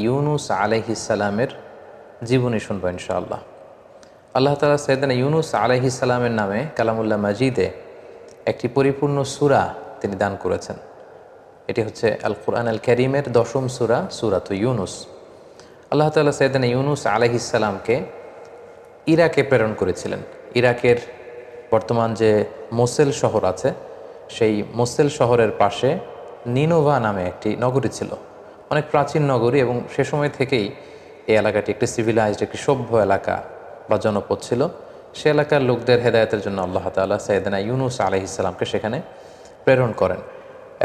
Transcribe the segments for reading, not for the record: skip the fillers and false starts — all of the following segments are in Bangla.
ইউনুস আলাইহিসসালামের জীবনী শুনবো ইনশাআল্লাহ। আল্লাহ তাআলা সাইয়েদনা ইউনুস আলাইহিসসালামের নামে কালামুল্লাহ মাজিদে একটি পরিপূর্ণ সূরা তিনি দান করেছেন। এটি হচ্ছে আল কুরআন আল কারীমের 10ম সূরা, সূরাতুল ইউনুস। আল্লাহ তাআলা সাইয়েদনা ইউনুস আলাইহিসসালামকে ইরাকে প্রেরণ করেছিলেন। ইরাকের বর্তমান যে মোসেল শহর আছে, সেই মোসেল শহরের পাশে নিনোভা নামে একটি নগরী ছিল, অনেক প্রাচীন নগরী, এবং সে সময় থেকেই এই এলাকাটি একটি সিভিলাইজড, একটি সভ্য এলাকা বা জনপদ ছিল। সে এলাকার লোকদের হেদায়েতের জন্য আল্লাহ তাআলা সাইয়েদনা ইউনুস আলাইহিসসালামকে সেখানে প্রেরণ করেন,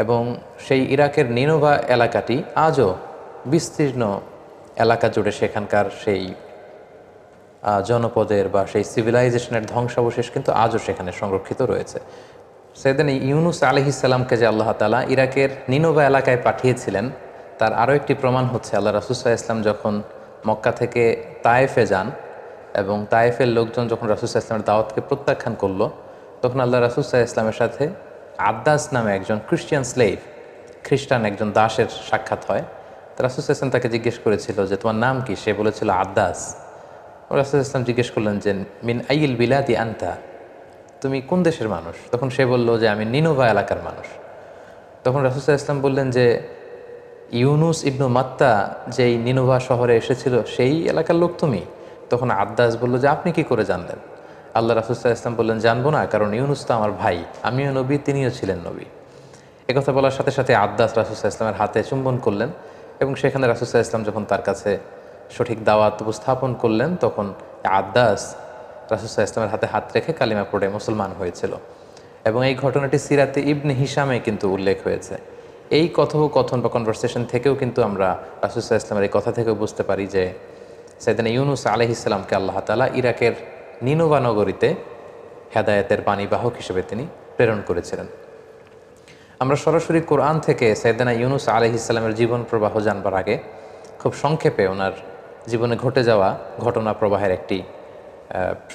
এবং সেই ইরাকের নিনোভা এলাকাটি আজও বিস্তীর্ণ এলাকা জুড়ে সেখানকার সেই জনপদের বা সেই সিভিলাইজেশনের ধ্বংসাবশেষ কিন্তু আজও সেখানে সংরক্ষিত রয়েছে। সাইয়েদনা ইউনুস আলাইহিসসালামকে যে আল্লাহ তাআলা ইরাকের নিনোভা এলাকায় পাঠিয়েছিলেন, তার আরও একটি প্রমাণ হচ্ছে আল্লাহ রাসূল সাল্লাল্লাহু আলাইহি ওয়াসাল্লাম যখন মক্কা থেকে তায়েফে যান, এবং তায়েফের লোকজন যখন রাসূল সাল্লাল্লাহু আলাইহি ওয়াসাল্লামের দাওয়াতকে প্রত্যাখ্যান করলো, তখন আল্লাহ রাসূল সাল্লাল্লাহু আলাইহি ওয়াসাল্লামের সাথে আদ্দাস নামে একজন খ্রিস্টিয়ান স্লেভ, খ্রিস্টান একজন দাসের সাক্ষাৎ হয়। তো রাসূল সাল্লাল্লাহু আলাইহি ওয়াসাল্লাম তাকে জিজ্ঞেস করেছিল যে তোমার নাম কি? সে বলেছিল আদ্দাস। রাসূল সাল্লাল্লাহু আলাইহি ওয়াসাল্লাম জিজ্ঞেস করলেন যে মিন আইয়িল বিলাদি আনতা, তুমি কোন দেশের মানুষ? তখন সে বলল যে আমি নিনোভা এলাকার মানুষ। তখন রাসূল সাল্লাল্লাহু আলাইহি ওয়াসাল্লাম বললেন যে ইউনুস ইবনু মাত্তা যেই নিনোভা শহরে এসেছিল সেই এলাকার লোক তুমি? তখন আদ্দাস বলল যে আপনি কি করে জানলেন? আল্লাহ রাসূল সাল্লাল্লাহু আলাইহি ওয়াসাল্লাম বললেন জানবো না, কারণ ইউনুস তো আমার ভাই, আমিও নবী, তিনিও ছিলেন নবী। একথা বলার সাথে সাথে আদ্দাস রাসূল সাল্লাল্লাহু আলাইহি ওয়াসাল্লামের হাতে চুম্বন করলেন, এবং সেখানে রাসূল সাল্লাল্লাহু আলাইহি ওয়াসাল্লাম যখন তার কাছে সঠিক দাওয়াত উপস্থাপন করলেন, তখন আদ্দাস রাসূল সাল্লাল্লাহু আলাইহি ওয়াসাল্লামের হাতে হাত রেখে কালিমা পড়ে মুসলমান হয়েছিল। এবং এই ঘটনাটি সিরাতে ইবনে হিশামে কিন্তু উল্লেখ হয়েছে। এই কথোপকথন বা কনভারসেশন থেকেও কিন্তু আমরা রাসূল সাল্লাল্লাহু আলাইহি ওয়াসাল্লামের এই কথা থেকেও বুঝতে পারি যে সাইয়েদনা ইউনুস আলাইহিসসালামকে আল্লাহ তাআলা ইরাকের নিনোভা নগরীতে হেদায়েতের বাণীবাহক হিসেবে তিনি প্রেরণ করেছিলেন। আমরা সরাসরি কোরআন থেকে সাইয়েদনা ইউনুস আলাইহিসসালামের জীবন প্রবাহ জানবার আগে খুব সংক্ষেপে ওনার জীবনে ঘটে যাওয়া ঘটনা প্রবাহের একটি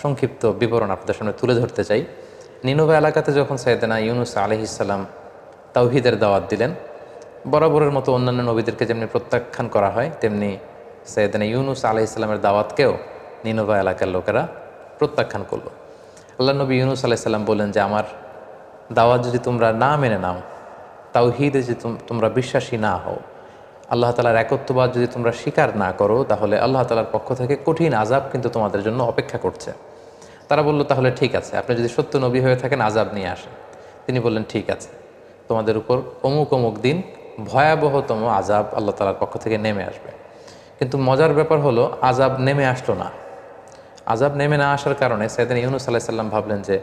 সংক্ষিপ্ত বিবরণ আপনাদের সামনে তুলে ধরতে চাই। নিনোভা এলাকাতে যখন সাইয়েদনা ইউনুস আলাইহিসসালাম তাওহীদের দাওয়াত দিলেন, বরাবরের মতো অন্যান্য নবীদেরকে যেমনি প্রত্যাখ্যান করা হয়, তেমনি সাইয়েদনা ইউনুস আলাইহিসসালামের দাওয়াতকেও নিনোভা এলাকার লোকেরা প্রত্যাখ্যান করলো। আল্লাহ নবী ইউনুস আলাইহিসসালাম বললেন যে আমার দাওয়াত যদি তোমরা না মেনে নাও, তাওহীদে যদি তোমরা বিশ্বাসী না হও, আল্লাহ তাআলার একত্ববাদ যদি তোমরা স্বীকার না করো, তাহলে আল্লাহ তাআলার পক্ষ থেকে কঠিন আযাব কিন্তু তোমাদের জন্য অপেক্ষা করছে। তারা বলল তাহলে ঠিক আছে, আপনি যদি সত্য নবী হয়ে থাকেন আযাব নিয়ে আসেন। তিনি বললেন ঠিক আছে, তোমাদের উপর অমুক অমুক দিন ভয়াবহতম আযাব আল্লাহ তাআলার পক্ষ থেকে নেমে আসবে। কিন্তু মজার ব্যাপার হলো আযাব নেমে আসলো না। আযাব নেমে না আসার কারণে সাইয়েদনা ইউনুস আলাইহিস সালাম ভাবলেন যে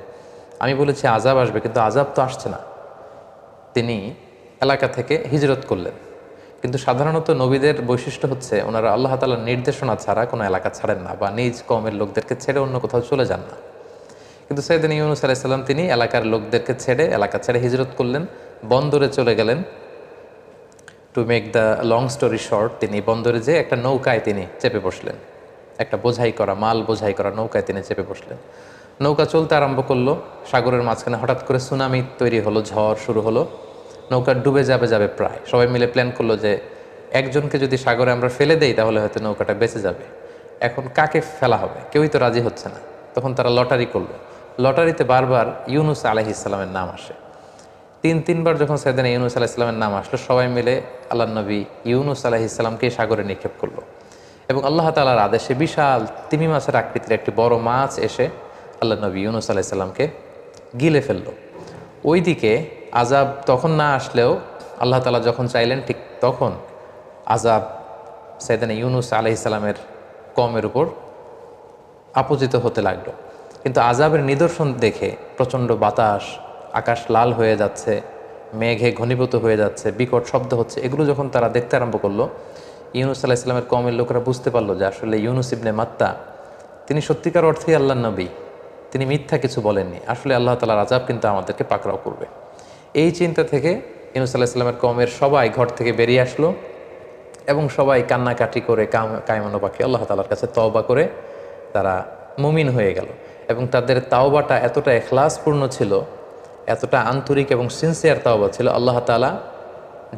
আমি বলেছি আযাব আসবে, কিন্তু আযাব তো আসছে না। তিনি এলাকা থেকে হিজরত করলেন। কিন্তু সাধারণত নবীদের বৈশিষ্ট্য হচ্ছে ওনারা আল্লাহ তাআলার নির্দেশনা ছাড়া কোনো এলাকা ছাড়েন না, বা নিজ কওমের লোকদেরকে ছেড়ে অন্য কোথাও চলে যান না। কিন্তু সাইয়েদনা ইউনুস আলাইহিস সালাম তিনি এলাকার লোকদেরকে ছেড়ে, এলাকা ছেড়ে হিজরত করলেন, বন্দরে চলে গেলেন। To make the long story short, তিনি বন্দরে যেয়ে একটা নৌকায় তিনি চেপে বসলেন, একটা বোঝাই করা মাল বোঝাই করা নৌকায় তিনি চেপে বসলেন। নৌকা চলতে আরম্ভ করলো, সাগরের মাঝখানে হঠাৎ করে সুনামি তৈরি হলো, ঝড় শুরু হলো, নৌকা ডুবে যাবে প্রায়। সবাই মিলে প্ল্যান করলো যে একজনকে যদি সাগরে আমরা ফেলে দেই তাহলে হয়তো নৌকাটা বেঁচে যাবে। এখন কাকে ফেলা হবে? কেউই তো রাজি হচ্ছে না। তখন তারা লটারি করলো। লটারিতে বারবার ইউনুস আলাইহিসসালামের নাম আসে। তিনবার যখন সাইয়েদনা ইউনুস আলাইহিসসালামের নাম আসলো, সবাই মিলে আল্লাহর নবী ইউনুস আলাইহিসসালামকে সাগরে নিক্ষেপ করলো, এবং আল্লাহ তাআলার আদেশে বিশাল তিমি মাছের আকৃতির একটি বড় মাছ এসে আল্লাহর নবী ইউনুস আলাইহিসসালামকে গিলে ফেললো। ওইদিকে আযাব তখন না আসলেও আল্লাহ তাআলা যখন চাইলেন ঠিক তখন আযাব সাইয়েদনা ইউনুস আলাইহিসসালামের কওমের উপর আপতিত হতে লাগলো। কিন্তু আযাবের নিদর্শন দেখে প্রচণ্ড বাতাস, আকাশ লাল হয়ে যাচ্ছে, মেঘে ঘনীভূত হয়ে যাচ্ছে, বিকট শব্দ হচ্ছে, এগুলো যখন তারা দেখতে আরম্ভ করলো, ইউনুস আলাইহিস সালামের কওমের লোকেরা বুঝতে পারলো যে আসলে ইউনুস ইবনে মাত্তা তিনি সত্যিকার অর্থেই আল্লাহর নবী, তিনি মিথ্যা কিছু বলেননি। আসলে আল্লাহ তাআলার আযাব কিন্তু আমাদেরকে পাকড়াও করবে। এই চিন্তা থেকে ইউনুস আলাইহিস সালামের কওমের সবাই ঘর থেকে বেরিয়ে আসলো, এবং সবাই কান্নাকাটি করে কায়মানোবাক্যে আল্লাহ তাআলার কাছে তওবা করে তারা মুমিন হয়ে গেল। এবং তাদের তাওবাটা এতটা ইখলাসপূর্ণ ছিল, এতটা আন্তরিক এবং সিনসিয়ার তাওবা ছিল, আল্লাহ তাআলা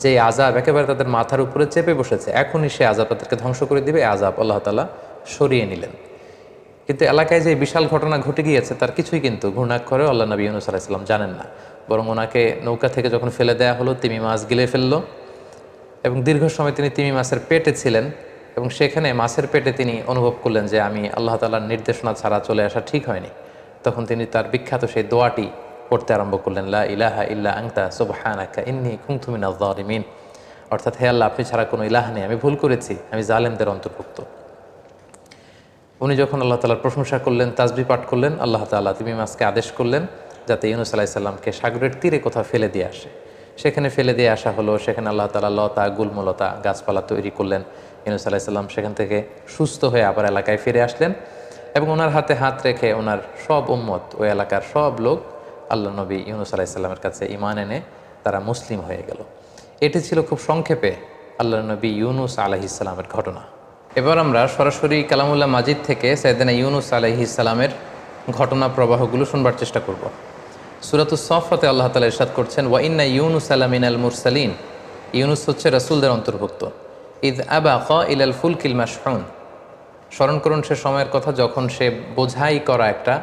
যে আযাব একেবারে তাদের মাথার উপরে চেপে বসেছে, এখনই সে আযাব তাদেরকে ধ্বংস করে দিবে, আযাব আল্লাহ তাআলা সরিয়ে নিলেন। কিন্তু এলাকায় যে বিশাল ঘটনা ঘটে গিয়েছে তার কিছুই কিন্তু ঘূর্ণাক্ষরেও আল্লাহ নবী ইউনূস আলাইহিস সালাম জানেন না। বরং ওনাকে নৌকা থেকে যখন ফেলে দেয়া হলো, তিমি মাছ গিলে ফেললো এবং দীর্ঘ সময় তিনি তিমি মাছের পেটে ছিলেন এবং সেখানে মাছের পেটে তিনি অনুভব করলেন যে আমি আল্লাহ তাআলার নির্দেশনা ছাড়া চলে আসা ঠিক হয়নি। তখন তিনি তার বিখ্যাত সেই দোয়াটি পড়তে আরম্ভ করলেন, লা ইলাহা ইল্লা আনতা সুবহানাকা ইন্নী কুনতু মিনাজ জালিমিন। অর্থাৎ, হে আল্লাহ, আপনি ছাড়া কোনো ইলাহ নেই, আমি ভুল করেছি, আমি জালেমদের অন্তর্ভুক্ত। উনি যখন আল্লাহ তাআলার প্রশংসা করলেন, তাসবিহ পাঠ করলেন, আল্লাহ তাআলা তিমি মাছকে আদেশ করলেন যাতে ইউনূস আলাইহিস সালামকে সাগরের তীরে কোথাও ফেলে দিয়ে আসে। সেখানে ফেলে দিয়ে আসা হলো। সেখানে আল্লাহ তাআলা লতা গুল্মলতা গাছপালা তৈরি করলেন। ইউনূস আলাইহিস সালাম সেখান থেকে সুস্থ হয়ে আবার এলাকায় ফিরে আসলেন এবং ওনার হাতে হাত রেখে ওনার সব উম্মত, ওই এলাকার সব লোক আল্লাহ নবী ইউনূস আলাইহিস সালামের কাছে ঈমান এনে তারা মুসলিম হয়ে গেল। এটি ছিল খুব সংক্ষেপে আল্লাহ নবী ইউনূস আলাইহিস সালামের ঘটনা। এবার আমরা সরাসরি কালামুল্লাহ মাজিদ থেকে সাইয়েদনা ইউনূস আলাইহিস সালামের ঘটনা প্রবাহগুলো শুনবার চেষ্টা করব। সূরাতুস সাফফাতে আল্লাহ তাআলা ইরশাদ করছেন, ওয়া ইন্না ইউনূস মিনাল মুরসালিন। ইউনূস হচ্ছে রাসূলদের অন্তর্ভুক্ত। ইয আবাকা ইলাল ফুলকিল মাশহুন। স্মরণ করুন সে সময়ের কথা যখন সে বোঝাই করা একটা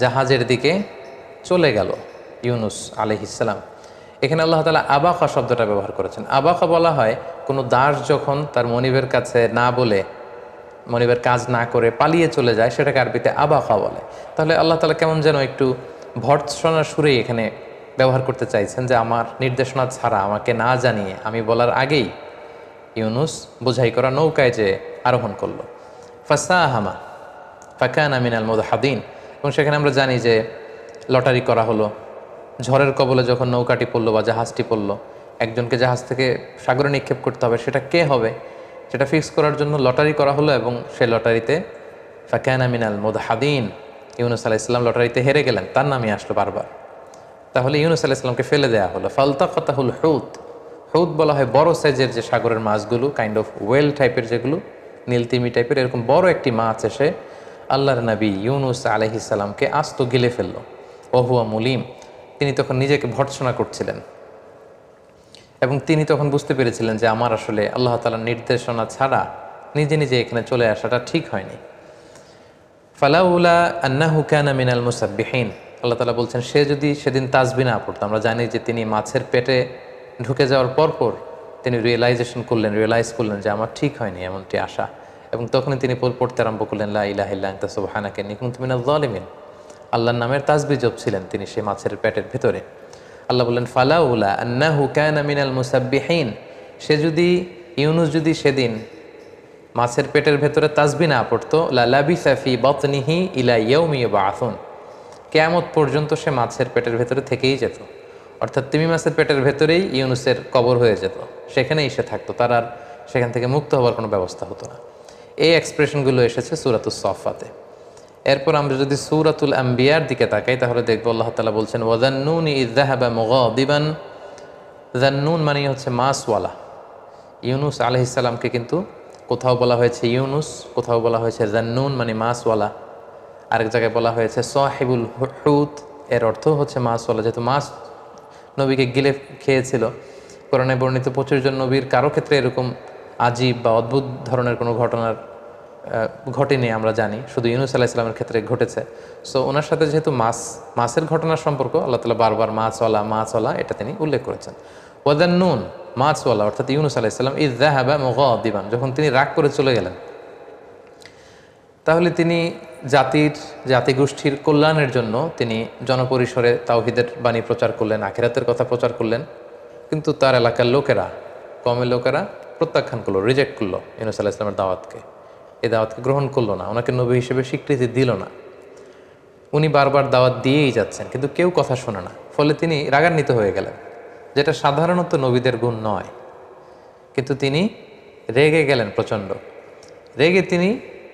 জাহাজের দিকে চলে গেল ইউনূস আলাইহিস সালাম। এখানে আল্লাহ তাআলা আবাকা শব্দটা ব্যবহার করেছেন। আবাকা বলা হয় কোনো দাস যখন তার মনিবের কাছে না বলে, মনিবের কাজ না করে পালিয়ে চলে যায়, সেটাকে আরবিতে আবাকা বলে। তাহলে আল্লাহ তাআলা কেমন যেন একটু ভর্ৎসনার সুরেই এখানে ব্যবহার করতে চাইছেন যে আমার নির্দেশনা ছাড়া, আমাকে না জানিয়ে, আমি বলার আগেই ইউনূস বোঝাই করা নৌকায় যে আরোহণ করলো। ফাসাহামা ফাকানা মিনাল মুদহাদিন। এবং সেখানে আমরা জানি যে লটারি করা হলো। ঝড়ের কবলে যখন নৌকাটি পড়লো বা জাহাজটি পড়লো, একজনকে জাহাজ থেকে সাগরে নিক্ষেপ করতে হবে, সেটা কে হবে সেটা ফিক্স করার জন্য লটারি করা হলো এবং সেই লটারিতে ফাকানা মিনাল মুদহাদিন, ইউনূস আলাইহিস সালাম লটারিতে হেরে গেলেন, তার নামই আসলো বারবার। তাহলে ইউনূস আলাইহিস সালামকে ফেলে দেওয়া হলো। ফালতাকাতাহুল হুত। হুত বলা হয় বড় সাইজের যে সাগরের মাছগুলো, কাইন্ড অফ ওয়েল টাইপের, যেগুলো নীলতিমি টাইপের, এরকম বড় একটি মাছ এসে আল্লাহর নবী ইউনূস আলাইহিস সালামকে আস্ত গিলে ফেললো। ওহুয়া মুলিম। তিনি তখন নিজেকে ভর্ৎসনা করছিলেন এবং তিনি তখন বুঝতে পেরেছিলেন যে আমার আসলে আল্লাহ তাআলার নির্দেশনা ছাড়া নিজে নিজে এখানে চলে আসাটা ঠিক হয়নি। ফালাউলা আন্নাহু কানা মিনাল মুসাব্বিহিন। আল্লাহ তাআলা বলছেন, সে যদি সেদিন তাসবিহ না পড়তো। আমরা জানি যে তিনি মাছের পেটে ঢুকে যাওয়ার পরপর তিনি রিয়েলাইজ করলেন যে আমার ঠিক হয়নি এমনটি আসা, এবং তখনই তিনি পড়তে আরম্ভ করলেন, লা ইলাহা ইল্লা আনতা সুবহানাকা ইন্নী কুনতু মিনাজ জালিমিন। আল্লাহর নামের তাসবিহ জপছিলেন তিনি সেই মাছের পেটের ভেতরে। আল্লাহ বললেন, ফালাউলা আন্নাহু কানা মিনাল মুসাব্বিহিন। ইউনূস যদি সেদিন মাছের পেটের ভেতরে তাসবিহ না পড়তো, লা লাবিসা ফি বাতনিহি ইলা ইয়াউমি ইউবআসুন। কিয়ামত পর্যন্ত সে মাছের পেটের ভেতরে থেকেই যেত। অর্থাৎ তিমি মাছের পেটের ভেতরেই ইউনূসের কবর হয়ে যেত, সেখানেই সে থাকতো, তার আর সেখান থেকে মুক্ত হওয়ার কোনো ব্যবস্থা হতো না। এই এক্সপ্রেশনগুলো এসেছে সূরাতুস সাফফাতে। এরপর আমরা যদি সূরাতুল আম্বিয়ার দিকে তাকাই তাহলে দেখব আল্লাহ তাআলা বলছেন, ওয়াযান্নুনি ইয যাহাবা মুগাদিবান। যান্নুন মানে হচ্ছে মাছওয়ালা। ইউনূস আলাইহিস সালামকে কিন্তু কোথাও বলা হয়েছে ইউনূস, কোথাও বলা হয়েছে যান্নুন মানে মাছওয়ালা, আরেক জায়গায় বলা হয়েছে সাহিবুল হুত, এর অর্থ হচ্ছে মাছওয়ালা। যেহেতু মাছ নবীকে গিলে খেয়েছিল, কোরআনে বর্ণিত 25 জন নবীর কারো ক্ষেত্রে এরকম আজীব বা অদ্ভুত ধরনের কোনো ঘটনার ঘটেনি আমরা জানি, শুধু ইউনূস আলাইহিস সালামের ক্ষেত্রে ঘটেছে। সো ওনার সাথে যেহেতু মাছের ঘটনার সম্পর্ক, আল্লাহ তাআলা বারবার মাছওয়ালা এটা তিনি উল্লেখ করেছেন। ওয়াযান্নুন মাছওয়ালা অর্থাৎ ইউনূস আলাইহিস সালাম ইয যাহাবা মুগাদিবান, যখন তিনি রাগ করে চলে গেলেন, তাহলে তিনি জাতিগোষ্ঠীর কল্যাণের জন্য তিনি জনপরিসরে তাওহীদের বাণী প্রচার করলেন, আখিরাতের কথা প্রচার করলেন। কিন্তু তার এলাকার লোকেরা, কওমের লোকেরা প্রত্যাখ্যান করলো, রিজেক্ট করলো ইউনূস আলাইহিস সালামের দাওয়াতকে। এই দাওয়াতকে গ্রহণ করলো না, ওনাকে নবী হিসেবে স্বীকৃতি দিল না। উনি বারবার দাওয়াত দিয়েই যাচ্ছেন কিন্তু কেউ কথা শোনে না। ফলে তিনি রাগান্বিত হয়ে গেলেন, যেটা সাধারণত নবীদের গুণ নয়। কিন্তু তিনি রেগে গেলেন প্রচণ্ড। রেগে তিনি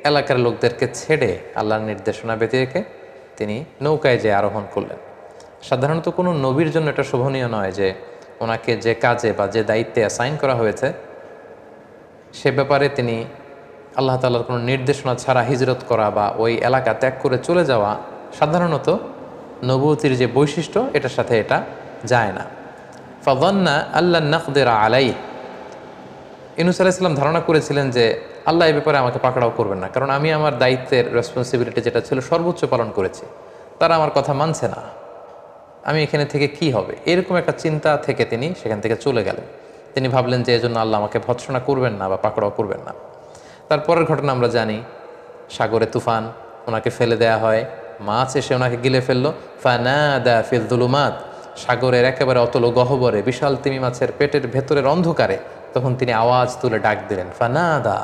এলাকার লোকদেরকে ছেড়ে আল্লাহর নির্দেশনা ব্যতি রেখে তিনি নৌকায় যেয়ে আরোহণ করলেন। সাধারণত কোনো নবীর জন্য এটা শোভনীয় নয় যে ওনাকে যে কাজে বা যে দায়িত্বে অ্যাসাইন করা হয়েছে সে ব্যাপারে তিনি আল্লাহ তাআলার কোনো নির্দেশনা ছাড়া হিজরত করা বা ওই এলাকা ত্যাগ করে চলে যাওয়া সাধারণত নবুয়তির যে বৈশিষ্ট্য এটার সাথে এটা যায় না। ফাযান্না আল্লা নাকদিরা আলাইহি, ইউনূস আলাইহিস সালাম ধারণা করেছিলেন যে আল্লাহ এই ব্যাপারে আমাকে পাকড়াও করবেন না, কারণ আমি আমার দায়িত্বের রেসপন্সিবিলিটি যেটা ছিল সর্বোচ্চ পালন করেছি, তারা আমার কথা মানছে না, আমি এখানে থেকে কি হবে, এরকম একটা চিন্তা থেকে তিনি সেখান থেকে চলে গেলেন। তিনি ভাবলেন যে এজন্য আল্লাহ আমাকে ভৎসনা করবেন না বা পাকড়াও করবেন না। তারপরের ঘটনা আমরা জানি, সাগরে তুফান, ওনাকে ফেলে দেয়া হয়, মাছ এসে ওনাকে গিলে ফেললো। ফানাদা ফিল যুলুমাত, সাগরের একেবারে অতল গহ্বরে বিশাল তিমি মাছের পেটের ভেতরের অন্ধকারে তখন তিনি আওয়াজ তুলে ডাক দিলেন, ফানাদা,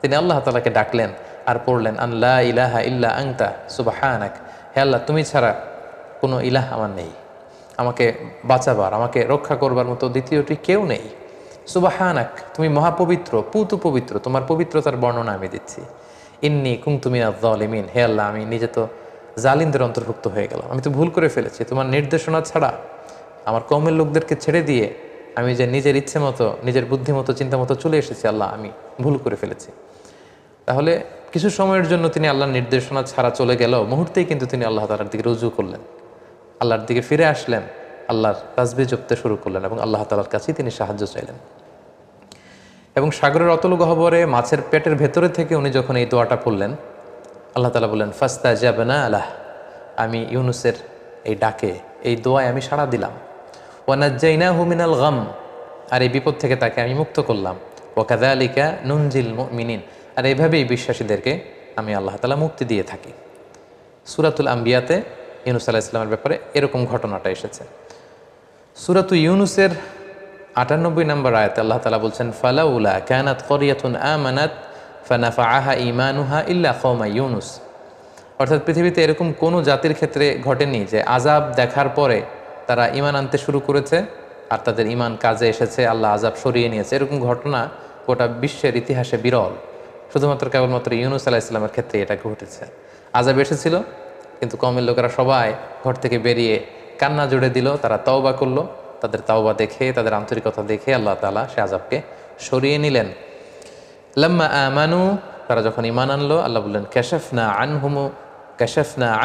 তিনি আল্লাহ তাআলাকে ডাকলেন আর পড়লেন, আন লা ইলাহা ইল্লা আনতা সুবহানাক, হে আল্লাহ তুমি ছাড়া কোনো ইলাহ আমার নেই, আমাকে বাঁচাবার, আমাকে রক্ষা করবার মতো দ্বিতীয়টি কেউ নেই। সুবহানাক, তুমি মহাপবিত্র, পুত পবিত্র, তোমার পবিত্রতার বর্ণনা আমি দিচ্ছি। ইন্নী কুনতু মিনাজ জালিমিন, হে আল্লাহ আমি নিজে তো জালিমদের অন্তর্ভুক্ত হয়ে গেলাম, আমি তো ভুল করে ফেলেছি, তোমার নির্দেশনা ছাড়া আমার কওমের লোকদেরকে ছেড়ে দিয়ে আমি যে নিজের ইচ্ছে মতো, নিজের বুদ্ধি মতো, চিন্তা মতো চলে এসেছি, আল্লাহ আমি ভুল করে ফেলেছি। তাহলে কিছু সময়ের জন্য তিনি আল্লাহর নির্দেশনা ছাড়া চলে গেলেও মুহূর্তেই কিন্তু তিনি আল্লাহ তাআলার দিকে রুজু করলেন, আল্লাহর দিকে ফিরে আসলেন, আল্লাহর তাসবিহ জপতে শুরু করলেন এবং আল্লাহ তাআলার কাছেই তিনি সাহায্য চাইলেন। এবং সাগরের অতল গহ্বরে মাছের পেটের ভেতরে থেকে উনি যখন এই দোয়াটা পড়লেন, আল্লাহ তাআলা বললেন, ফাস্তাজাবনা লাহ, আমি ইউনুসের এই ডাকে, এই দোয়ায় আমি সাড়া দিলাম। ওয়ানাজ্জাইনাহু মিনাল গাম, আর এই বিপদ থেকে তাকে আমি মুক্ত করলাম। ওয়াকাযালিকা নুনজিল মুমিনিন, আর এইভাবেই বিশ্বাসীদেরকে আমি আল্লাহ তাআলা মুক্তি দিয়ে থাকি। সূরাতুল আম্বিয়াতে ইউনুস আলাইহিস সালামের ব্যাপারে এরকম ঘটনাটা এসেছে। সূরাতু ইউনুসের ৯৮ নম্বর আয়াতে আল্লাহ তাআলা বলছেন, ফালাউলা কানাত ক্বরিয়াতুন আমানাত ফানাফাআহা ঈমানুহা ইল্লা কওমা ইউনুস, অর্থাৎ পৃথিবীতে এরকম কোনো জাতির ক্ষেত্রে ঘটেনি যে আযাব দেখার পরে তারা ঈমান আনতে শুরু করেছে আর তাদের ঈমান কাজে এসেছে, আল্লাহ আযাব সরিয়ে নিয়েছে। এরকম ঘটনা গোটা বিশ্বের ইতিহাসে বিরল, শুধুমাত্র কেবলমাত্র ইউনুস আলাইহিস সালামের ক্ষেত্রে এটা ঘটেছে। আযাব এসেছিল, কিন্তু কওমের লোকেরা সবাই ঘর থেকে বেরিয়ে কান্না জুড়ে দিল, তারা তওবা করলো, তাদের তাওবা দেখে, তাদের আন্তরিকতা দেখে আল্লাহ তাআলা সে আযাবকে সরিয়ে নিলেন। লাম্মা আমানু, তারা যখন ঈমান আনলো, আল্লাহ বললেন, কাশাফনা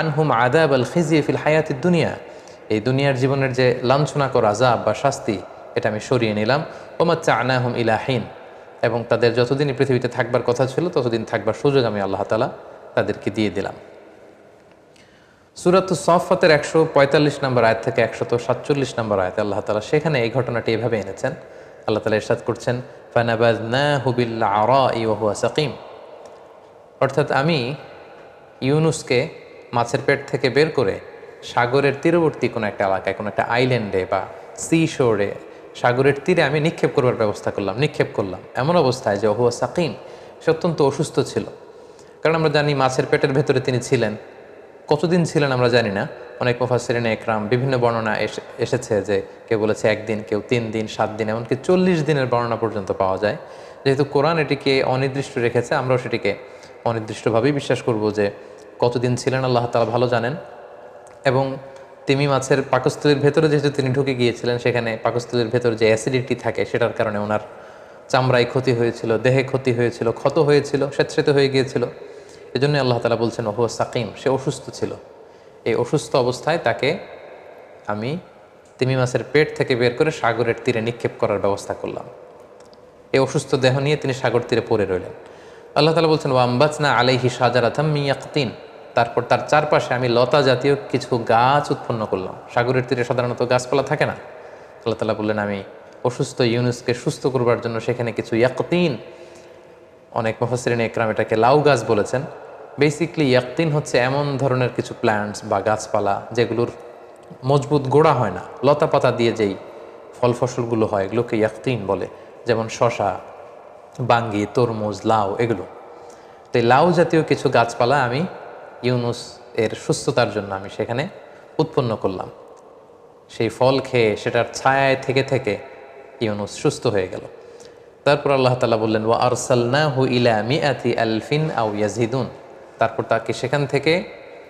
আনহুম আযাবাল খিজি ফিল হায়াতিদ দুনিয়া, এই দুনিয়ার জীবনের যে লাঞ্ছনাকর আযাব বা শাস্তি, এটা আমি সরিয়ে নিলাম। ওমাত্তা'নাহুম ইলা হিন, এবং তাদের যতদিনই পৃথিবীতে থাকবার কথা ছিল ততদিন থাকবার সুযোগ আমি আল্লাহ তাআলা তাদেরকে দিয়ে দিলাম। সূরাতুস সাফফাতের ১৪৫ নম্বর আয়াত থেকে ১৪৭ নম্বর আয়াতে আল্লাহ তাআলা সেখানে এই ঘটনাটি এভাবে এনেছেন। আল্লাহ তাআলা ইরশাদ করছেন, ফানাবাযনাহু বিল আরাই ওয়া হুয়া সাকিম, অর্থাৎ আমি ইউনুসকে মাছের পেট থেকে বের করে সাগরের তীরবর্তী কোনো একটা এলাকায়, কোনো একটা আইল্যান্ডে বা সি শোরে, সাগরের তীরে আমি নিক্ষেপ করবার ব্যবস্থা করলাম, নিক্ষেপ করলাম এমন অবস্থায় যে হুয়া সাকিম, সে অত্যন্ত অসুস্থ ছিল। কারণ আমরা জানি মাছের পেটের ভেতরে তিনি ছিলেন, কতদিন ছিলেন আমরা জানি না। অনেক মুফাসসিরিনে একরাম বিভিন্ন বর্ণনা এসেছে যে কেউ বলেছে ১ দিন, কেউ ৩ দিন, ৭ দিন, এমনকি ৪০ দিনের বর্ণনা পর্যন্ত পাওয়া যায়। যেহেতু কোরআন এটিকে অনির্দিষ্ট রেখেছে, আমরাও সেটিকে অনির্দিষ্টভাবেই বিশ্বাস করব যে কতদিন ছিলেন আল্লাহ তাআলা ভালো জানেন। এবং তিমি মাছের পাকস্থলীর ভেতরে যেহেতু তিনি ঢুকে গিয়েছিলেন, সেখানে পাকস্থলীর ভেতরে যে অ্যাসিডিটি থাকে সেটার কারণে ওনার চামড়ায় ক্ষতি হয়েছিল, দেহে ক্ষতি হয়েছিল, ক্ষত হয়েছিল, স্বেচ্ছায়িত হয়ে গিয়েছিল। এজন্য আল্লাহ তাআলা বলছেন ওহুয়া সাকিম, সে অসুস্থ ছিল। এই অসুস্থ অবস্থায় তাকে আমি তিমি মাছের পেট থেকে বের করে সাগরের তীরে নিক্ষেপ করার ব্যবস্থা করলাম। এই অসুস্থ দেহ নিয়ে তিনি সাগর তীরে পড়ে রইলেন। আল্লাহ তাআলা বলছেন, ওয়াম্বাতনা আলাইহি শাজারাতাম মিন ইয়াকতিন, তারপর তার চারপাশে আমি লতা জাতীয় কিছু গাছ উৎপন্ন করলাম। সাগরের তীরে সাধারণত গাছপালা থাকে না। আল্লাহ তাআলা বললেন, আমি অসুস্থ ইউনুসকে সুস্থ করবার জন্য সেখানে কিছু ইয়াকতিন, অনেক মুফাসসিরিনে ইকরাম এটাকে লাউ গাছ বলেছেন। বেসিকলি ইয়াকতিন হচ্ছে এমন ধরনের কিছু প্ল্যান্টস বা গাছপালা যেগুলোর মজবুত গোড়া হয় না, লতা পাতা দিয়ে যেই ফল ফসলগুলো হয় এগুলোকে ইয়াকতিন বলে, যেমন শশা, বাঙ্গি, তরমুজ, লাউ, এগুলো। তো এই লাউ জাতীয় কিছু গাছপালা আমি ইউনুস এর সুস্থতার জন্য আমি সেখানে উৎপন্ন করলাম। সেই ফল খেয়ে সেটার ছায়ায় থেকে থেকে ইউনুস সুস্থ হয়ে গেল। তারপর আল্লাহ তাআলা বললেন, ওয়া আরসালনাহু ইলা মিআতি আলফিন আও ইয়াজিদুন, তারপর তাকে সেখান থেকে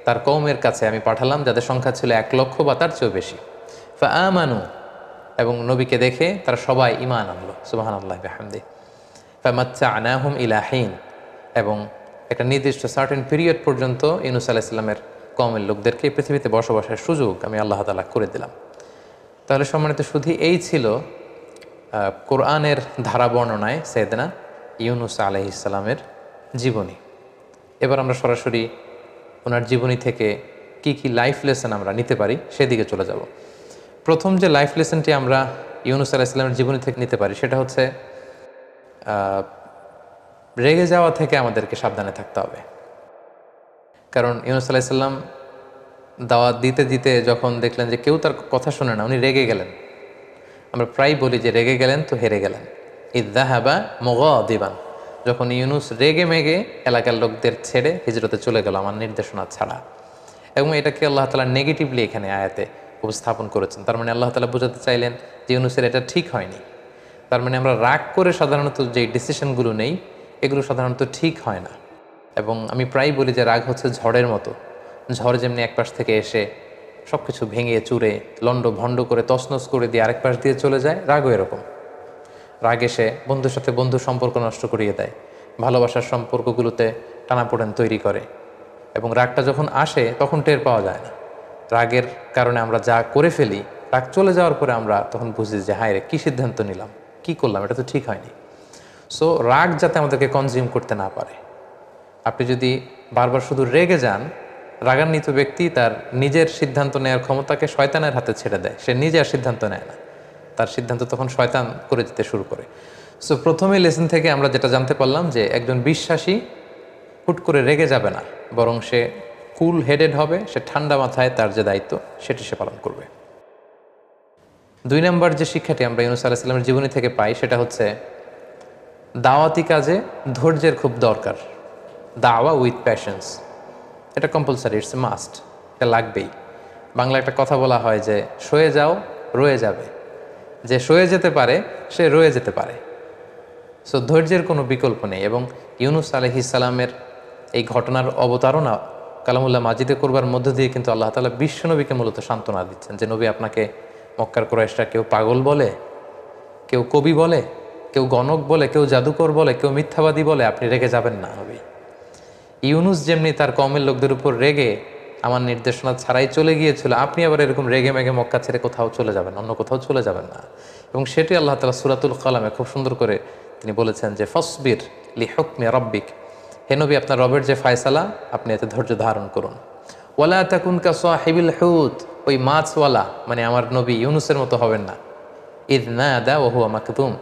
তার কওমের কাছে আমি পাঠালাম যাদের সংখ্যা ছিল ১,০০,০০০ বা তার চেয়েও বেশি। ফাআমানু, এবং নবীকে দেখে তারা সবাই ঈমান আনলো। সুবহানাল্লাহি ওয়া বিহামদিহি। ফামাত্তা'নাহুম ইলা হিন, এবং একটা নির্দিষ্ট সার্টেন পিরিয়ড পর্যন্ত ইউনুস আলাইহিস সালামের কওমের লোকদেরকে পৃথিবীতে বসবাসের সুযোগ আমি আল্লাহ তাআলা করে দিলাম। তাহলে সম্মানিত শুধু এই ছিল কোরআনের ধারা বর্ণনায় সাইয়েদনা ইউনুস আলাইহিস সালামের জীবনী। এবার আমরা সরাসরি ওনার জীবনী থেকে কি কি লাইফ লেসন আমরা নিতে পারি সেদিকে চলে যাব। প্রথম যে লাইফ লেসনটি আমরা ইউনুস আলাইহিস সালামের জীবনী থেকে নিতে পারি সেটা হচ্ছে রেগে যাওয়া থেকে আমাদেরকে সাবধানে থাকতে হবে। কারণ ইউনুস আলাইহিস সালাম দাওয়াত দিতে দিতে যখন দেখলেন যে কেউ তার কথা শোনে না, উনি রেগে গেলেন। আমরা প্রায় বলি যে রেগে গেলেন তো হেরে গেলেন। ইযযাহাবা মুগাদিবান, যখন ইউনুস রেগে মেগে এলাকার লোকদের ছেড়ে হিজরতে চলে গেল আমার নির্দেশনা ছাড়া। এবং এটাকে আল্লাহ তাআলা নেগেটিভলি এখানে আয়াতে উপস্থাপন করেছেন। তার মানে আল্লাহ তাআলা বোঝাতে চাইলেন যে ইউনুসের এটা ঠিক হয়নি। তার মানে আমরা রাগ করে সাধারণত যে ডিসিশনগুলো নেই এগুলো সাধারণত ঠিক হয় না। এবং আমি প্রায় বলি যে রাগ হচ্ছে ঝড়ের মতো। ঝড় যেমনি এক পাশ থেকে এসে সব কিছু ভেঙে চুরে লন্ড ভণ্ড করে তছনছ করে দিয়ে আরেক পাশ দিয়ে চলে যায়, রাগও এরকম। রাগ এসে বন্ধুর সাথে বন্ধুর সম্পর্ক নষ্ট করিয়ে দেয়, ভালোবাসার সম্পর্কগুলোতে টানাপোড়েন তৈরি করে। এবং রাগটা যখন আসে তখন টের পাওয়া যায় না। রাগের কারণে আমরা যা করে ফেলি, রাগ চলে যাওয়ার পরে আমরা তখন বুঝি যে হায় রে কী সিদ্ধান্ত নিলাম, কি করলাম, এটা তো ঠিক হয়নি। সো রাগ যাতে আমাদেরকে কনজিউম করতে না পারে। আপনি যদি বারবার শুধু রেগে যান, রাগান্বিত ব্যক্তি তার নিজের সিদ্ধান্ত নেওয়ার ক্ষমতাকে শয়তানের হাতে ছেড়ে দেয়। সে নিজে আর সিদ্ধান্ত নেয় না, তার সিদ্ধান্ত তখন শয়তান করে দিতে শুরু করে। সো প্রথমে লেসন থেকে আমরা যেটা জানতে পারলাম যে একজন বিশ্বাসী হুট করে রেগে যাবে না, বরং সে কুল হেডেড হবে, সে ঠান্ডা মাথায় তার যে দায়িত্ব সেটি সে পালন করবে। 2 নম্বর যে শিক্ষাটি আমরা ইউনুস আলাইহিস সালামের জীবনী থেকে পাই সেটা হচ্ছে দাওয়াতি কাজে ধৈর্যের খুব দরকার। দাওয়া উইথ প্যাশন্স, এটা কম্পালসারি, ইটস এ মাস্ট, এটা লাগবেই। বাংলা একটা কথা বলা হয় যে সয়ে যাও রয়ে যাবে। যে সয়ে যেতে পারে সে রয়ে যেতে পারে। সো ধৈর্যের কোনো বিকল্প নেই। এবং ইউনুস আলাইহিস সালামের এই ঘটনার অবতারণা কালামুল্লাহ মাজিদে করবার মধ্য দিয়ে কিন্তু আল্লাহ তাআলা বিশ্বনবীকে মূলত সান্ত্বনা দিচ্ছেন যে নবী, আপনাকে মক্কার কুরাইশরা কেউ পাগল বলে, কেউ কবি বলে, কেউ গণক বলে, কেউ জাদুকর বলে, কেউ মিথ্যাবাদী বলে, আপনি রেগে যাবেন না নবী। ইউনুস যেমনি তার কওমের লোকদের উপর রেগে আমার নির্দেশনা ছাড়াই চলে গিয়েছিল, আপনি আবার এরকম রেগে মেগে মক্কা ছেড়ে কোথাও চলে যাবেন, অন্য কোথাও চলে যাবেন না। এবং সেটি আল্লাহ তাআলা সূরাতুল কালামে খুব সুন্দর করে তিনি বলেছেন যে ফসবির লি হুকমি রাব্বিক, হে নবী আপনার রবের যে ফায়সালা আপনি এতে ধৈর্য ধারণ করুন। ওয়ালা তাকুন কা সাহিবিল হুত, ওই মাছওয়ালা মানে আমার নবী ইউনুসের মতো হবেন না। ইদ নাদা ওয়া হুয়া মাকতুম,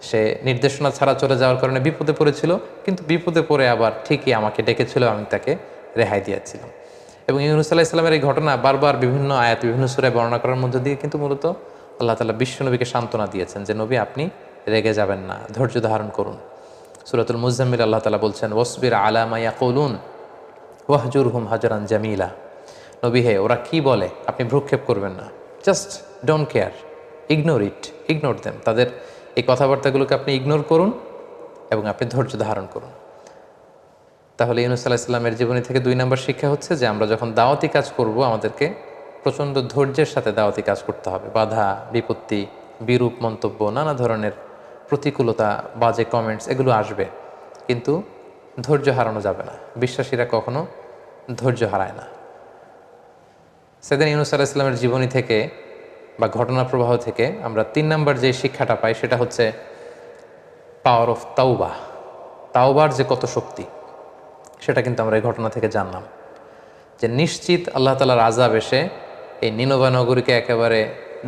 সে নির্দেশনা ছাড়া চলে যাওয়ার কারণে বিপদে পড়েছিল, কিন্তু বিপদে পড়ে আবার ঠিকই আমাকে ডেকেছিল, আমি তাকে রেহাই দিয়েছিলাম। এবং ইউনুস আলাইহিস সালামের এই ঘটনা বারবার বিভিন্ন আয়াত বিভিন্ন সূরায় বর্ণনা করার মধ্য দিয়ে কিন্তু মূলত আল্লাহ তাআলা বিশ্বনবীকে সান্ত্বনা দিয়েছেন যে নবী আপনি রেগে যাবেন না, ধৈর্য ধারণ করুন। সূরাতুল মুজাম্মিল আল্লাহ তাআলা বলছেন ওয়াসবির আলা মা ইয়াকুলুন ওয়াহজুরহুম হাজরান জামিলা, নবী হে ওরা কি বলে আপনি ভ্রুক্ষেপ করবেন না, just don't care, ignore it, ignore them, তাদের এই কথাবার্তাগুলোকে আপনি ইগনোর করুন এবং আপনি ধৈর্য ধারণ করুন। তাহলে ইউনুস আলাইহিস সালামের জীবনী থেকে 2 নম্বর শিক্ষা হচ্ছে যে আমরা যখন দাওয়াতি কাজ করব আমাদেরকে প্রচণ্ড ধৈর্যের সাথে দাওয়াতি কাজ করতে হবে। বাধা বিপত্তি, বিরূপ মন্তব্য, নানা ধরনের প্রতিকূলতা, বাজে কমেন্টস এগুলো আসবে, কিন্তু ধৈর্য হারানো যাবে না। বিশ্বাসীরা কখনো ধৈর্য হারায় না। সেদিন ইউনুস আলাইহিস সালামের জীবনী থেকে বা ঘটনা প্রবাহ থেকে আমরা 3 নম্বর যে শিক্ষাটা পাই সেটা হচ্ছে পাওয়ার অফ তাওবা। তাওবার যে কত শক্তি সেটা কিন্তু আমরা এই ঘটনা থেকে জানলাম যে নিশ্চিত আল্লাহ তাআলার আযাব এসে এই নিনভা নগরীকে একেবারে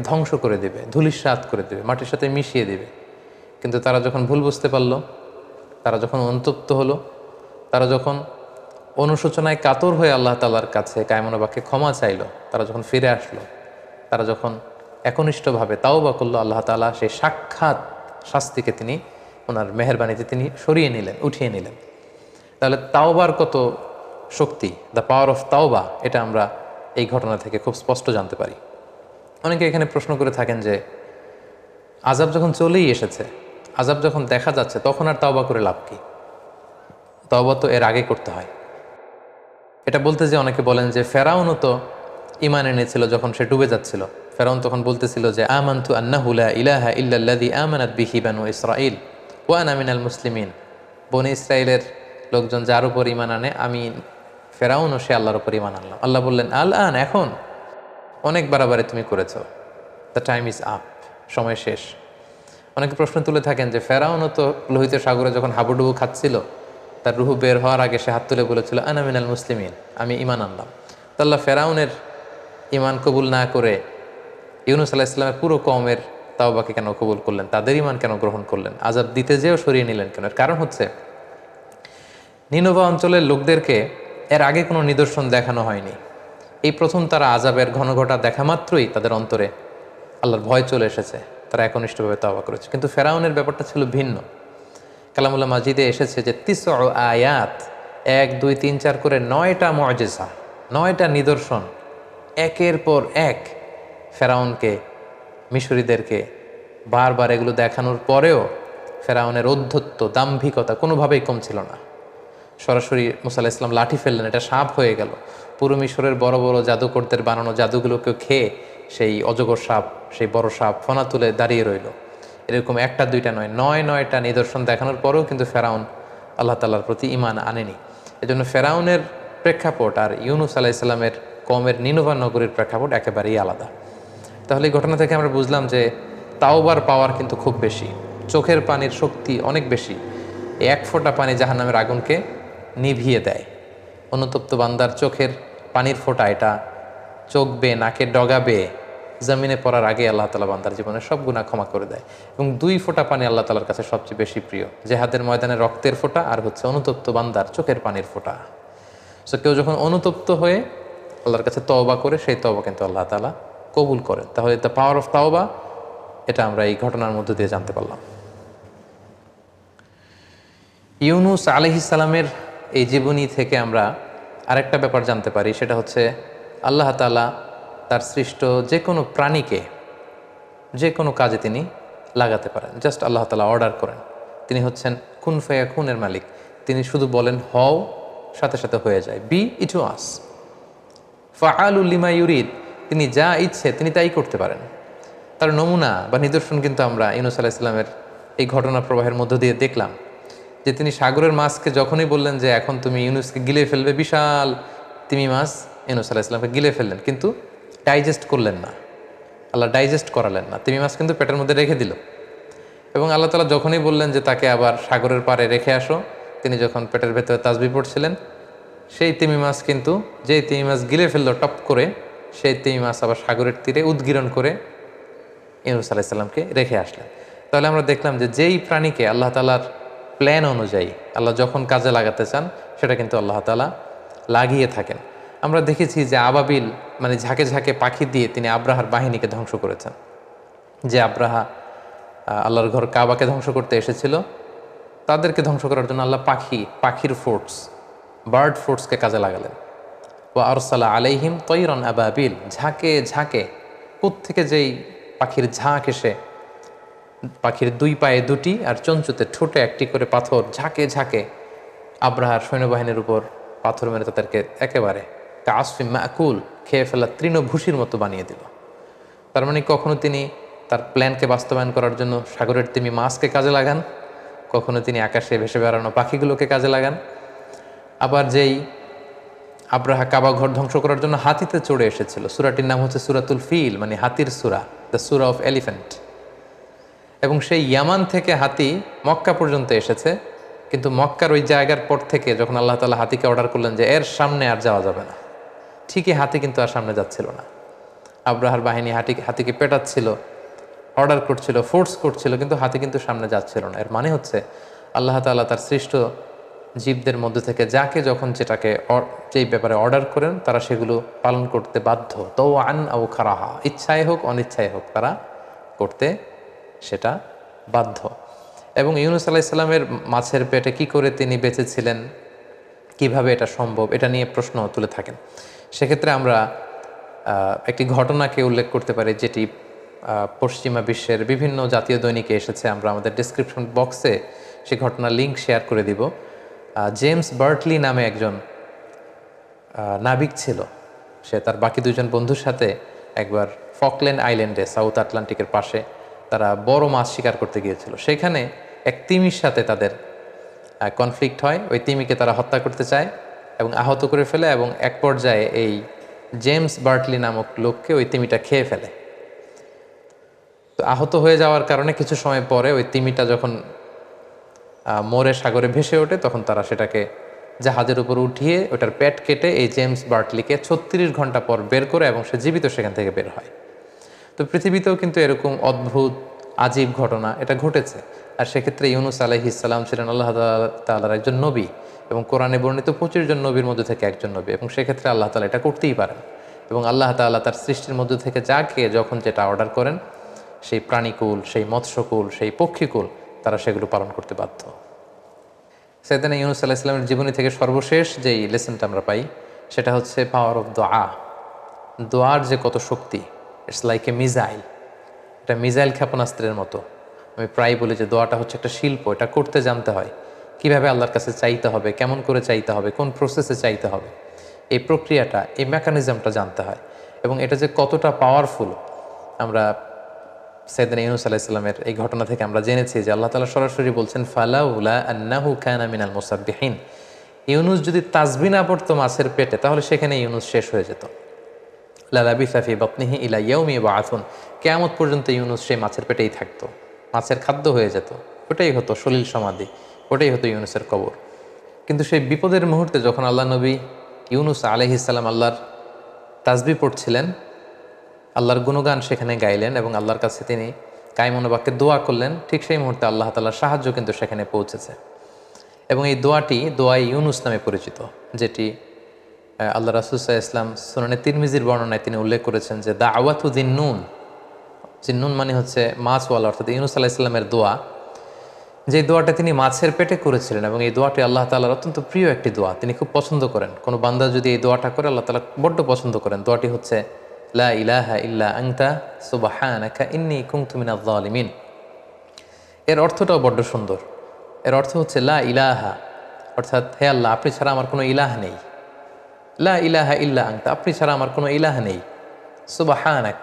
ধ্বংস করে দেবে, ধূলিসাৎ করে দেবে, মাটির সাথে মিশিয়ে দেবে। কিন্তু তারা যখন ভুল বুঝতে পারলো, তারা যখন অনুতপ্ত হলো, তারা যখন অনুশোচনায় কাতর হয়ে আল্লাহ তাআলার কাছে কায়মনোবাক্যে ক্ষমা চাইলো, তারা যখন ফিরে আসলো, তারা যখন একনিষ্ঠভাবে তাওবা করলো, আল্লাহ তাআলা সেই সাক্ষাৎ শাস্তিকে তিনি ওনার মেহেরবানিতে তিনি সরিয়ে নিলেন, উঠিয়ে নিলেন। তাহলে তাওবার কত শক্তি, দ্য পাওয়ার অফ তাওবা, এটা আমরা এই ঘটনা থেকে খুব স্পষ্ট জানতে পারি। অনেকে এখানে প্রশ্ন করে থাকেন যে আযাব যখন চলেই এসেছে, আযাব যখন দেখা যাচ্ছে, তখন আর তাওবা করে লাভ কি? তাওবা তো এর আগে করতে হয়। এটা বলতে যে অনেকে বলেন যে ফেরাউনও তো ঈমান এনেছিল যখন সে ডুবে যাচ্ছিল। ফেরাউন তখন বলতেছিল যে আমানতু আন্নাহু লা ইলাহা ইল্লাল্লাযী আমানাত বিহি বানু ইসরাঈল ওয়া আনা মিনাল মুসলিমিন। বনি ইসরাইলের লোকজন যার উপর ঈমান আনে, আমি ফেরাউনও সে আল্লাহর উপর ঈমান আনলাম। আল্লাহ বললেন আল আন, এখন অনেক বাড়াবাড়ি তুমি করেছো, দ্য টাইম ইজ আপ, সময় শেষ। অনেকে প্রশ্ন তুলে থাকেন যে ফেরাউনও তো লোহিত সাগরে যখন হাবুডুবু খাচ্ছিল, তার রুহু বের হওয়ার আগে সে হাত তুলে বলেছিল আনা মিনাল মুসলিমিন, আমি ঈমান আনলাম। তো আল্লাহ ফেরাউনের ঈমান কবুল না করে ইউনূস আলাইহিস সালামের পুরো কওমের তাওবাকে কেন কবুল করলেন, তাদের ঈমান কেন গ্রহণ করলেন, আযাব দিতে যেও সরিয়ে নিলেন কেন? এর কারণ হচ্ছে নিনভা অঞ্চলের লোকদেরকে এর আগে কোনো নিদর্শন দেখানো হয়নি। এই প্রথম তারা আযাবের ঘনঘটা দেখা মাত্রই তাদের অন্তরে আল্লাহর ভয় চলে এসেছে, তারা একনিষ্ঠভাবে তাওবা করেছে। কিন্তু ফেরাউনের ব্যাপারটা ছিল ভিন্ন। কালামুল্লাহ মাজিদে এসেছে যে ৯ আয়াত, ১, ২, ৩, ৪ করে ৯টা মুআজিজা, ৯টা নিদর্শন একের পর এক ফেরাউনকে, মিশরীদেরকে বারবার এগুলো দেখানোর পরেও ফেরাউনের ঔদ্ধত্য, দাম্ভিকতা কোনোভাবেই কম ছিল না। সরাসরি মুসা আলাইহিস সালাম লাঠি ফেললেন, এটা সাপ হয়ে গেল। পুরো মিশরের বড় বড় জাদুকরদের বানানো জাদুগুলোকে খেয়ে সেই অজগর সাপ, সেই বড় সাপ ফনা তুলে দাঁড়িয়ে রইল। এরকম একটা দুইটা নয়, ৯টা নিদর্শন দেখানোর পরেও কিন্তু ফেরাউন আল্লাহ তাআলার প্রতি ঈমান আনেনি। এজন্য ফেরাউনের প্রেক্ষাপট আর ইউনূস আলাইহিস সালামের কওমের নিনভা নগরীর প্রেক্ষাপট একেবারেই আলাদা। তাহলে এই ঘটনা থেকে আমরা বুঝলাম যে তাওবার পাওয়ার কিন্তু খুব বেশি, চোখের পানির শক্তি অনেক বেশি। এই এক ফোঁটা পানি জাহান্নামের আগুনকে নিভিয়ে দেয়। অনুতপ্ত বান্দার চোখের পানির ফোঁটা, এটা চোখ বেয়ে, নাকের ডগা বেয়ে জমিনে পড়ার আগে আল্লাহ তাআলা বান্দার জীবনের সব গুনাহ ক্ষমা করে দেয়। এবং ২ ফোঁটা পানি আল্লাহ তাআলার কাছে সবচেয়ে বেশি প্রিয়, জেহাদের ময়দানে রক্তের ফোঁটা আর হচ্ছে অনুতপ্ত বান্দার চোখের পানির ফোঁটা। সো কেউ যখন অনুতপ্ত হয়ে আল্লাহর কাছে তওবা করে, সেই তওবা কিন্তু আল্লাহ তাআলা কবুল করেন। তাহলে দ্য পাওয়ার অফ তাওবা, এটা আমরা এই ঘটনার মধ্য দিয়ে জানতে পারলাম। ইউনূস আলাইহিস সালামের এই জীবনী থেকে আমরা আরেকটা ব্যাপার জানতে পারি, সেটা হচ্ছে আল্লাহ তাআলা তার সৃষ্ট যে কোনো প্রাণীকে যে কোনো কাজে তিনি লাগাতে পারেন। জাস্ট আল্লাহ তাআলা অর্ডার করেন। তিনি হচ্ছেন কুন ফায়াকুনের মালিক। তিনি শুধু বলেন হও, সাথে সাথে হয়ে যায়। বি ইট ওয়াজ ফাআলু লিমা ইউরিদ, তিনি যা ইচ্ছে তিনি তাই করতে পারেন। তার নমুনা বা নিদর্শন কিন্তু আমরা ইউনূস আলাইহিস সালামের এই ঘটনা প্রবাহের মধ্য দিয়ে দেখলাম, যে তিনি সাগরের মাছকে যখনই বললেন যে এখন তুমি ইউনূসকে গিলে ফেলবে, বিশাল তিমি মাছ ইউনূস আলাইহিস সালামকে গিলে ফেললেন, কিন্তু ডাইজেস্ট করলেন না। আল্লাহ ডাইজেস্ট করালেন না, তিমি মাছ কিন্তু পেটের মধ্যে রেখে দিল। এবং আল্লাহ তাআলা যখনই বললেন যে তাকে আবার সাগরের পাড়ে রেখে আসো, তিনি যখন পেটের ভেতরে তাসবিহ পড়ছিলেন, সেই তিমি মাছ কিন্তু, যেই তিমি মাছ গিলে ফেললো টপ করে, সেই তিমি মাছ আবার সাগরের তীরে উদ্গীরণ করে ইউনূস আলাইহিস সালামকে রেখে আসলেন। তাহলে আমরা দেখলাম যে যেই প্রাণীকে আল্লাহ তাআলার প্ল্যান অনুযায়ী আল্লাহ যখন কাজে লাগাতে চান, সেটা কিন্তু আল্লাহ তাআলা লাগিয়ে থাকেন। আমরা দেখেছি যে আবাবিল, মানে ঝাঁকে ঝাঁকে পাখি দিয়ে তিনি আব্রাহার বাহিনীকে ধ্বংস করেছেন। যে আব্রাহা আল্লাহর ঘর কাবাকে ধ্বংস করতে এসেছিল, তাদেরকে ধ্বংস করার জন্য আল্লাহ পাখির ফোর্স, বার্ড ফোর্সকে কাজে লাগালেন। ওয়া আরসালা আলাইহিম তৈরন আবাবিল, ঝাঁকে ঝাঁকে কোত্থেকে যেই পাখির ঝাঁক এসে, পাখির ২ পায়ে ২টি আর চঞ্চুতে ঠোঁটে ১টি করে পাথর ঝাঁকে ঝাঁকে আব্রাহার সৈন্যবাহিনীর উপর পাথর মেরে তাদেরকে একেবারে কাসফিম মাকুল, খেয়ে ফেলা তৃণভূষির মতো বানিয়ে দিল। তার মানে কখনো তিনি তার প্ল্যানকে বাস্তবায়ন করার জন্য সাগরের তিমি মাছকে কাজে লাগান, কখনো তিনি আকাশে ভেসে বেড়ানো পাখিগুলোকে কাজে লাগান। আবার যেই আব্রাহা কাবা ঘর ধ্বংস করার জন্য হাতিতে চড়ে এসেছিল, সূরাটির নাম হচ্ছে সূরাতুল ফিল, মানে হাতির সূরা, দ্য সূরা অফ এলিফ্যান্ট। এবং সেই ইয়ামান থেকে হাতি মক্কা পর্যন্ত এসেছে, কিন্তু মক্কার ওই জায়গার পর থেকে যখন আল্লাহ তাআলা হাতিকে অর্ডার করলেন যে এর সামনে আর যাওয়া যাবে না, ঠিকই হাতি কিন্তু আর সামনে যাচ্ছিল না। আব্রাহার বাহিনী হাতিকে পেটাচ্ছিল, অর্ডার করছিল, ফোর্স করছিল, কিন্তু হাতি কিন্তু সামনে যাচ্ছিল না। এর মানে হচ্ছে আল্লাহ তাআলা তার সৃষ্ট জীবদের মধ্যে থেকে যাকে যখন যেই ব্যাপারে অর্ডার করেন, তারা সেগুলো পালন করতে বাধ্য। তাওআন আও কারাহা, ইচ্ছায় হোক অনিচ্ছায় হোক, তারা করতে সেটা বাধ্য। এবং ইউনূস আলাইহিস সালামের মাছের পেটে কি করে তিনি বেঁচেছিলেন, কিভাবে এটা সম্ভব, এটা নিয়ে প্রশ্ন তুলে থাকেন। সেক্ষেত্রে আমরা একটি ঘটনাকে উল্লেখ করতে পারি, যেটি পশ্চিমা বিশ্বের বিভিন্ন জাতীয় দৈনিকে এসেছে। আমরা আমাদের ডেসক্রিপশন বক্সে সেই ঘটনার লিঙ্ক শেয়ার করে দিব। জেমস বার্টলি নামে একজন নাবিক ছিল। সে তার বাকি 2 জন বন্ধুর সাথে একবার ফকল্যান্ড আইল্যান্ডে, সাউথ আটলান্টিকের পাশে, তারা বড় মাছ শিকার করতে গিয়েছিল। সেখানে এক তিমির সাথে তাদের কনফ্লিক্ট হয়। ওই তিমিকে তারা হত্যা করতে চায় এবং আহত করে ফেলে, এবং এক পর্যায়ে এই জেমস বার্টলি নামক লোককে ওই তিমিটা খেয়ে ফেলে। তো আহত হয়ে যাওয়ার কারণে কিছু সময় পরে ওই তিমিটা যখন মরে সাগরে ভেসে ওঠে, তখন তারা সেটাকে জাহাজের উপর উঠিয়ে ওটার পেট কেটে এই জেমস বার্টলিকে 36 ঘন্টা পর বের করে, এবং সে জীবিত সেখান থেকে বের হয়। তো পৃথিবীতেও কিন্তু এরকম অদ্ভুত আজীব ঘটনা এটা ঘটেছে। আর সেক্ষেত্রে ইউনুস আলাইহিস সালাম ছিলেন আল্লাহ তাআলার একজন নবী, এবং কোরআনে বর্ণিত 25 জন নবীর মধ্যে থেকে একজন নবী, এবং সেক্ষেত্রে আল্লাহ তাআলা এটা করতেই পারেন। এবং আল্লাহ তাআলা তার সৃষ্টির মধ্যে থেকে যাকে যখন যেটা অর্ডার করেন, সেই প্রাণীকুল, সেই মৎস্যকুল, সেই পক্ষীকুল, তারা সেগুলো পালন করতে বাধ্য। সাইয়েদনা ইউনুস আলাইহিস সালামের জীবনী থেকে সর্বশেষ যেই লেসনটা আমরা পাই, সেটা হচ্ছে পাওয়ার অফ দোয়া। দোয়ার যে কত শক্তি, ইটস লাইক এ মিজাইল। এটা মিজাইল ক্ষেপণাস্ত্রের মতো। আমি প্রায় বলি যে দোয়াটা হচ্ছে একটা শিল্প, এটা করতে জানতে হয়। কিভাবে আল্লাহর কাছে চাইতে হবে, কেমন করে চাইতে হবে, কোন প্রসেসে চাইতে হবে, এই প্রক্রিয়াটা, এই মেকানিজমটা জানতে হয়। এবং এটা যে কতটা পাওয়ারফুল, আমরা সাইয়েদনা ইউনুস আলাইহিস সালামের এই ঘটনা থেকে আমরা জেনেছি যে আল্লাহ তাআলা সরাসরি বলছেন, ফালাউলা আন্নাহু কানা মিনাল মুসাব্বিহিন। ইউনুস যদি তাসবিহ না পড়তো মাছের পেটে, তাহলে সেখানে ইউনুস শেষ হয়ে যেত। লা লাবিসা ফি বাতনিহি ইলা ইয়াউমি ইউবআসুন। কিয়ামত পর্যন্ত ইউনুস সেই মাছের পেটেই থাকতো, মাছের খাদ্য হয়ে যেত। ওটাই হতো সলিল সমাধি, ওটাই হতো ইউনুসের কবর। কিন্তু সেই বিপদের মুহূর্তে যখন আল্লাহ নবী ইউনুস আলাইহিস সালাম আল্লাহর তাসবিহ পড়ছিলেন, আল্লাহর গুণগান সেখানে গাইলেন, এবং আল্লাহর কাছে তিনি কায়মন বাক্যে দোয়া করলেন, ঠিক সেই মুহূর্তে আল্লাহ তাআলার সাহায্য কিন্তু সেখানে পৌঁছেছে। এবং এই দোয়াটি দোয়াই ইউনুস নামে পরিচিত, যেটি আল্লাহ রাসূল সাল্লাল্লাহু আলাইহি ওয়াসাল্লাম সুনানে তিরমিজির বর্ণনায় তিনি উল্লেখ করেছেন যে দাওয়াতু জিন্নুন। জিন্নুন মানে হচ্ছে মাছওয়ালা, অর্থাৎ ইউনুস আলাইহিস সালামের দোয়া। যে দোয়াটা তিনি মাছের পেটে করেছিলেন, এবং এই দোয়াটি আল্লাহ তাআলার অত্যন্ত প্রিয় একটি দোয়া, তিনি খুব পছন্দ করেন। কোনো বান্দা যদি এই দোয়াটা করে, আল্লাহ তাআলা বড্ড পছন্দ করেন। দোয়াটি হচ্ছে লা ইলাহা ইল্লা আনতা সুবহানাকা ইন্নী কুনতু মিনাজ জালিমিন। এর অর্থটাও বড্ড সুন্দর। এর অর্থ হচ্ছে লা ইলাহা, অর্থাৎ হে আল্লাহ, আপনি ছাড়া আমার কোনো ইলাহ নেই। লা ইলাহা ইল্লা আনতা, আপনি ছাড়া আমার কোনো ইলাহ নেই। সুবহানাক,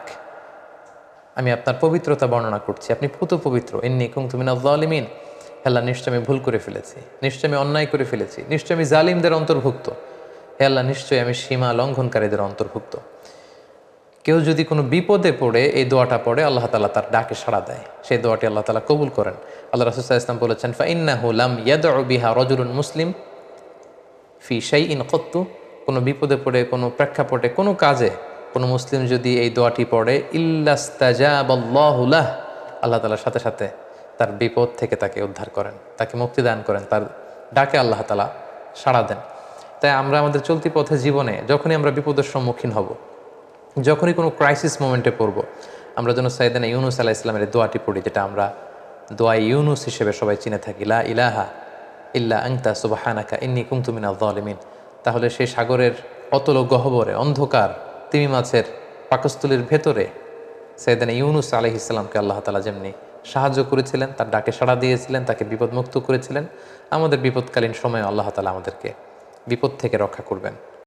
আমি আপনার পবিত্রতা বর্ণনা করছি, আপনি পুত পবিত্র। ইন্নী কুনতু মিনাজ জালিমিন, হে আল্লাহ, নিশ্চয় আমি ভুল করে ফেলেছি, নিশ্চয় আমি অন্যায় করে ফেলেছি, নিশ্চয় আমি জালিমদের অন্তর্ভুক্ত। হে আল্লাহ, নিশ্চয়ই আমি সীমা লঙ্ঘনকারীদের অন্তর্ভুক্ত। কেউ যদি কোনো বিপদে পড়ে এই দোয়াটা পড়ে, আল্লাহ তাআলা তার ডাকে সাড়া দেয়, সেই দোয়াটি আল্লাহ তাআলা কবুল করেন। আল্লাহ রাসূল সাল্লাল্লাহু আলাইহি ওয়াসাল্লাম বলেছেন, ফাইন্নাহু লাম ইয়াদউ বিহা রাজুলুন মুসলিম ফি শাইইন কত্তু। কোনো বিপদে পড়ে, কোনো প্রেক্ষাপটে, কোনো কাজে কোনো মুসলিম যদি এই দোয়াটি পড়ে, ইল্লাস্তাজাবাল্লাহু লাহ, আল্লাহ তাআলার সাথে সাথে তার বিপদ থেকে তাকে উদ্ধার করেন, তাকে মুক্তি দান করেন, তার ডাকে আল্লাহ তাআলা সাড়া দেন। তাই আমরা আমাদের চলতি পথে জীবনে যখনই আমরা বিপদের সম্মুখীন হব, যখনই কোনো ক্রাইসিস মোমেন্টে পড়ব, আমরা যেন সাইয়েদনা ইউনুস আলাইহিস সালামের দোয়াটি পড়ি, যেটা আমরা দোয়া ইউনুস হিসেবে সবাই চিনে থাকি, লা ইলাহা ইল্লা আনতা সুবহানাকা ইন্নী কুনতু মিনাজ জালিমিন। তাহলে সেই সাগরের অতল গহ্বরে, অন্ধকার তিমি মাছের পাকস্থলীর ভেতরে সাইয়েদনা ইউনুস আলাইহিস সালামকে আল্লাহ তাআলা যেমনি সাহায্য করেছিলেন, তার ডাকে সাড়া দিয়েছিলেন, তাকে বিপদমুক্ত করেছিলেন, আমাদের বিপদকালীন সময়ে আল্লাহ তাআলা আমাদেরকে বিপদ থেকে রক্ষা করবেন।